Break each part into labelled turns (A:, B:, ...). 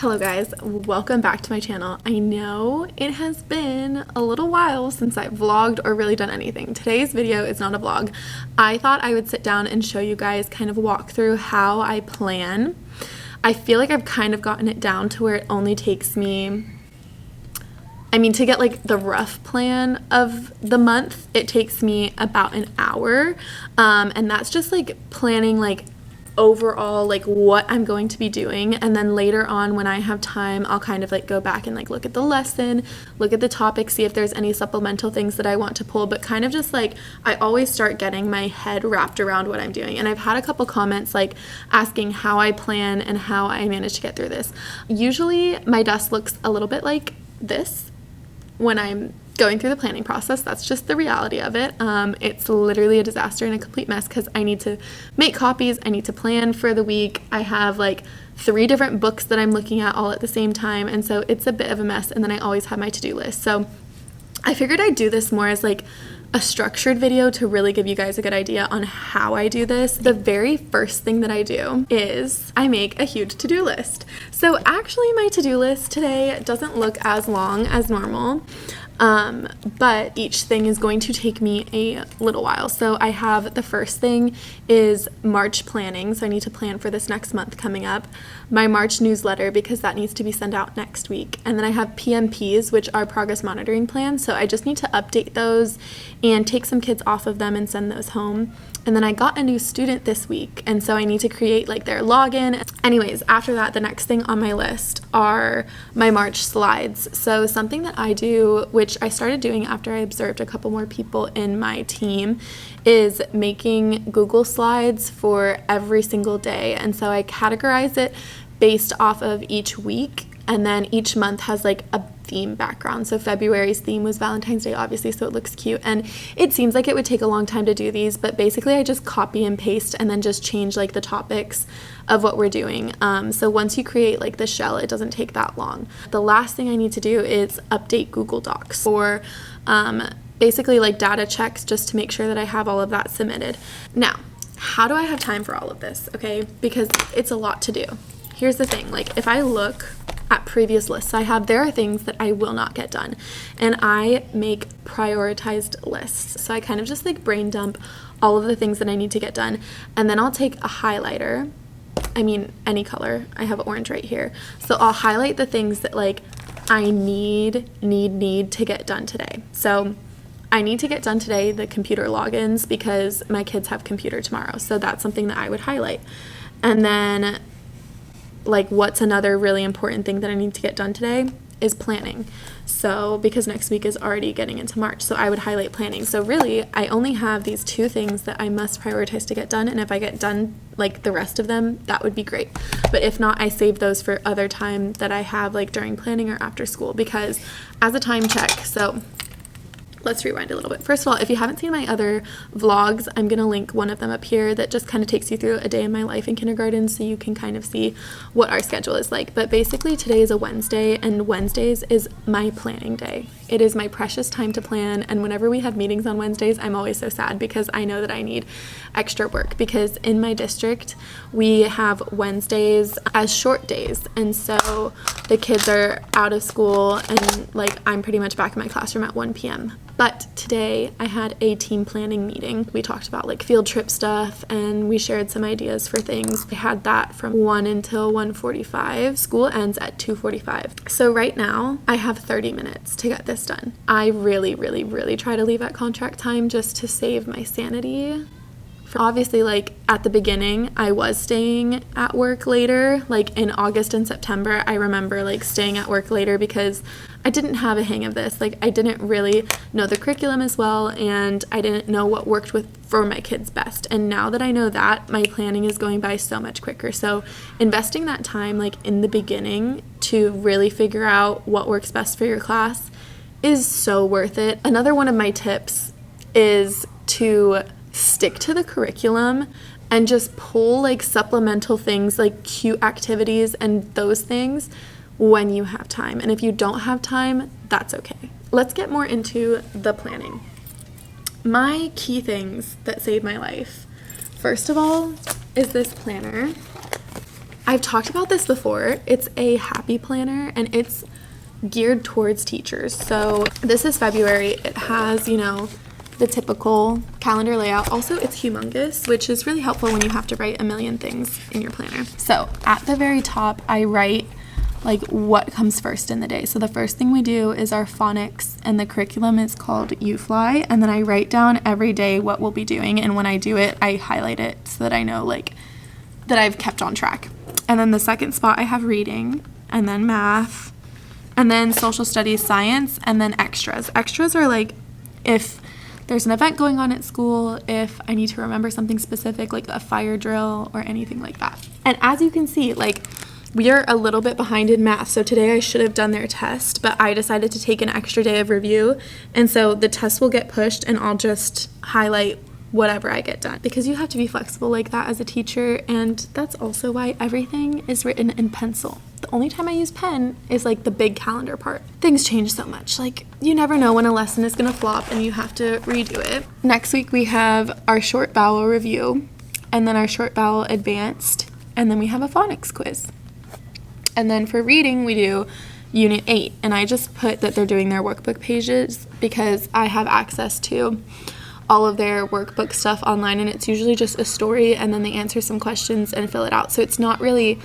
A: Hello guys, welcome back to my channel. I know it has been a little while since I've vlogged or really done anything. Today's video is not a vlog. I thought I would sit down and show you guys, kind of walk through how I plan. I feel like I've kind of gotten it down to where it only takes me, to get like the rough plan of the month, it takes me about an hour. And that's just like planning like overall like what I'm going to be doing, and then later on when I have time I'll kind of like go back and like look at the lesson, look at the topic, see if there's any supplemental things that I want to pull, but kind of just like I always start getting my head wrapped around what I'm doing. And I've had a couple comments like asking how I plan and how I manage to get through this. Usually my desk looks a little bit like this when I'm going through the planning process. That's just the reality of it. It's literally a disaster and a complete mess because I need to make copies, I need to plan for the week, I have like 3 different books that I'm looking at all at the same time, and so it's a bit of a mess. And then I always have my to-do list, so I figured I'd do this more as like a structured video to really give you guys a good idea on how I do this. The very first thing that I do is I make a huge to-do list. So actually my to-do list today doesn't look as long as normal, but each thing is going to take me a little while. So I have, the first thing is March planning. So I need to plan for this next month coming up. My March newsletter, because that needs to be sent out next week. And then I have PMPs, which are progress monitoring plans. So I just need to update those and take some kids off of them and send those home. And then I got a new student this week, and so I need to create like their login. Anyways, after that, the next thing on my list are my March slides. So something that I do, which I started doing after I observed a couple more people in my team, is making Google Slides for every single day. And so I categorize it based off of each week, and then each month has like a theme background. So February's theme was Valentine's Day, obviously, so it looks cute. And it seems like it would take a long time to do these, but basically I just copy and paste and then just change like the topics of what we're doing. So once you create like the shell, it doesn't take that long. The last thing I need to do is update Google Docs for basically like data checks, just to make sure that I have all of that submitted. Now, how do I have time for all of this? Okay, because it's a lot to do. Here's the thing, like if I look at previous lists I have, there are things that I will not get done, and I make prioritized lists. So I kind of just like brain dump all of the things that I need to get done, and then I'll take a highlighter, any color, I have orange right here, so I'll highlight the things that like I need to get done today. So I need to get done today the computer logins because my kids have computer tomorrow, so that's something that I would highlight. And then like what's another really important thing that I need to get done today is planning. So because next week is already getting into March, so I would highlight planning. So really I only have these 2 things that I must prioritize to get done, and if I get done like the rest of them, that would be great. But if not, I save those for other time that I have like during planning or after school, because as a time check, so let's rewind a little bit. First of all, if you haven't seen my other vlogs, I'm going to link one of them up here that just kind of takes you through a day in my life in kindergarten, so you can kind of see what our schedule is like. But basically today is a Wednesday, and Wednesdays is my planning day. It is my precious time to plan, and whenever we have meetings on Wednesdays, I'm always so sad because I know that I need extra work, because in my district we have Wednesdays as short days, and so the kids are out of school and like I'm pretty much back in my classroom at 1 p.m. But today I had a team planning meeting. We talked about like field trip stuff, and we shared some ideas for things. I had that from 1 until 1:45. School ends at 2:45. So right now I have 30 minutes to get this done. I really try to leave at contract time just to save my sanity. Obviously, like at the beginning I was staying at work later, like in August and September I remember like staying at work later because I didn't have a hang of this. Like I didn't really know the curriculum as well, and I didn't know what worked for my kids best. And now that I know that, my planning is going by so much quicker. So investing that time like in the beginning to really figure out what works best for your class is so worth it. Another one of my tips is to stick to the curriculum and just pull like supplemental things like cute activities and those things when you have time. And if you don't have time, that's okay. Let's get more into the planning. My key things that saved my life, first of all, is this planner. I've talked about this before. It's a happy planner and it's geared towards teachers. So this is February. It has, you know, the typical calendar layout. Also, it's humongous, which is really helpful when you have to write a million things in your planner. So at the very top, I write like what comes first in the day. So the first thing we do is our phonics, and the curriculum is called UFly, and then I write down every day what we'll be doing, and when I do it, I highlight it so that I know like that I've kept on track. And then the second spot I have reading, and then math, and then social studies, science, and then extras. Extras are like if there's an event going on at school, if I need to remember something specific like a fire drill or anything like that. And as you can see, like we are a little bit behind in math, so today I should have done their test, but I decided to take an extra day of review, and so the test will get pushed and I'll just highlight whatever I get done, because you have to be flexible like that as a teacher, and that's also why everything is written in pencil. The only time I use pen is like the big calendar part. Things change so much, like you never know when a lesson is gonna flop and you have to redo it. Next week we have our short vowel review, and then our short vowel advanced, and then we have a phonics quiz. And then for reading, we do Unit 8, and I just put that they're doing their workbook pages because I have access to all of their workbook stuff online, and it's usually just a story, and then they answer some questions and fill it out. So it's not really,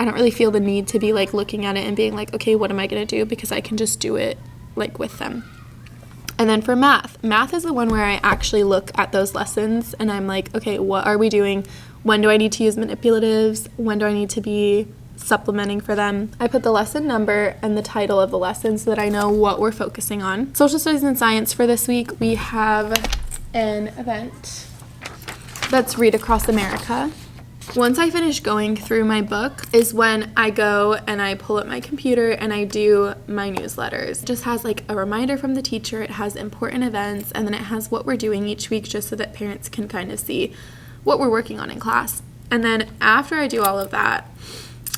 A: I don't really feel the need to be like looking at it and being like, okay, what am I going to do? Because I can just do it like with them. And then for math, math is the one where I actually look at those lessons and I'm like, okay, what are we doing? When do I need to use manipulatives? When do I need to be supplementing for them? I put the lesson number and the title of the lesson so that I know what we're focusing on. Social studies and science for this week, we have an event that's Read Across America. Once I finish going through my book is when I go and I pull up my computer and I do my newsletters. It just has like a reminder from the teacher, it has important events, and then it has what we're doing each week just so that parents can kind of see what we're working on in class. And then after I do all of that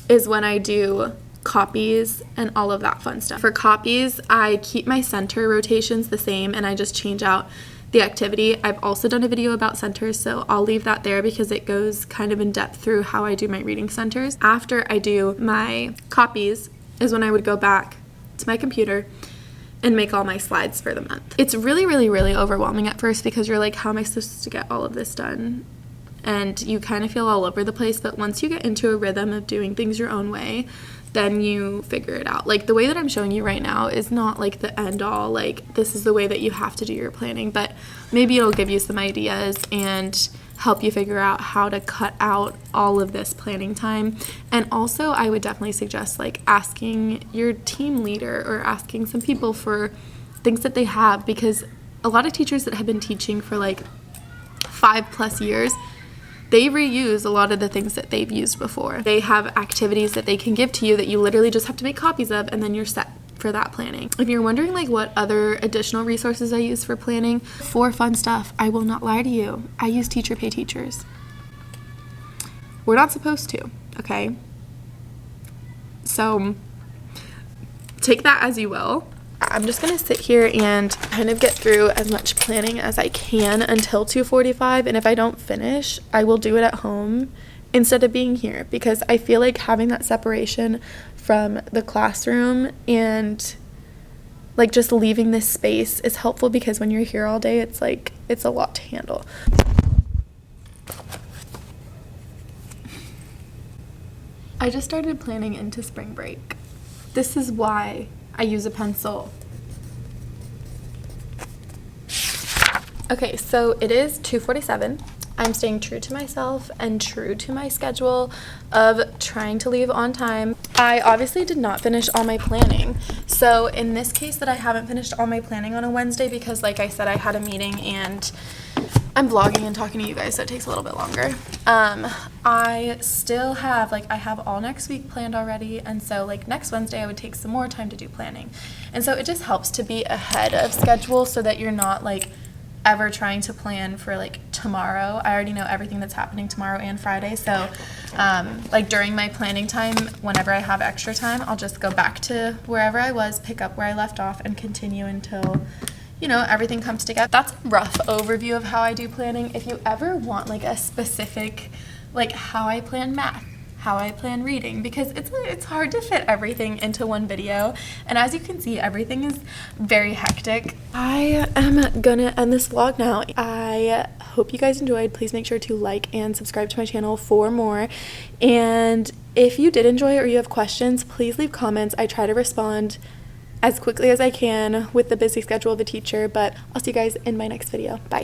A: is when I do copies and all of that fun stuff. For copies, I keep my center rotations the same and I just change out the activity. I've also done a video about centers, so I'll leave that there because it goes kind of in depth through how I do my reading centers. After I do my copies is when I would go back to my computer and make all my slides for the month. It's really, really, really overwhelming at first because you're like, how am I supposed to get all of this done? And you kind of feel all over the place, but once you get into a rhythm of doing things your own way, then you figure it out. Like the way that I'm showing you right now is not like the end all, like this is the way that you have to do your planning, but maybe it'll give you some ideas and help you figure out how to cut out all of this planning time. And also I would definitely suggest like asking your team leader or asking some people for things that they have, because a lot of teachers that have been teaching for like 5+ years, they reuse a lot of the things that they've used before. They have activities that they can give to you that you literally just have to make copies of, and then you're set for that planning. If you're wondering like what other additional resources I use for planning, for fun stuff, I will not lie to you, I use Teacher Pay Teachers. We're not supposed to, okay? So take that as you will. I'm just gonna sit here and kind of get through as much planning as I can until 2:45, and if I don't finish, I will do it at home instead of being here, because I feel like having that separation from the classroom and like just leaving this space is helpful, because when you're here all day, it's like it's a lot to handle. I just started planning into spring break. This is why I use a pencil. Okay, so it is 2:47. I'm staying true to myself and true to my schedule of trying to leave on time. I obviously did not finish all my planning. So in this case that I haven't finished all my planning on a Wednesday, because like I said, I had a meeting and I'm vlogging and talking to you guys, so it takes a little bit longer. I still have, like, I have all next week planned already, and so, like, next Wednesday I would take some more time to do planning. And so it just helps to be ahead of schedule so that you're not, like, ever trying to plan for, like, tomorrow. I already know everything that's happening tomorrow and Friday, so, like, during my planning time, whenever I have extra time, I'll just go back to wherever I was, pick up where I left off, and continue until, you know, everything comes together. That's a rough overview of how I do planning. If you ever want like a specific, like how I plan math, how I plan reading, because it's hard to fit everything into one video, and as you can see, everything is very hectic. I am gonna end this vlog now. I hope you guys enjoyed. Please make sure to like and subscribe to my channel for more, and if you did enjoy or you have questions, please leave comments. I try to respond as quickly as I can with the busy schedule of a teacher, but I'll see you guys in my next video. Bye.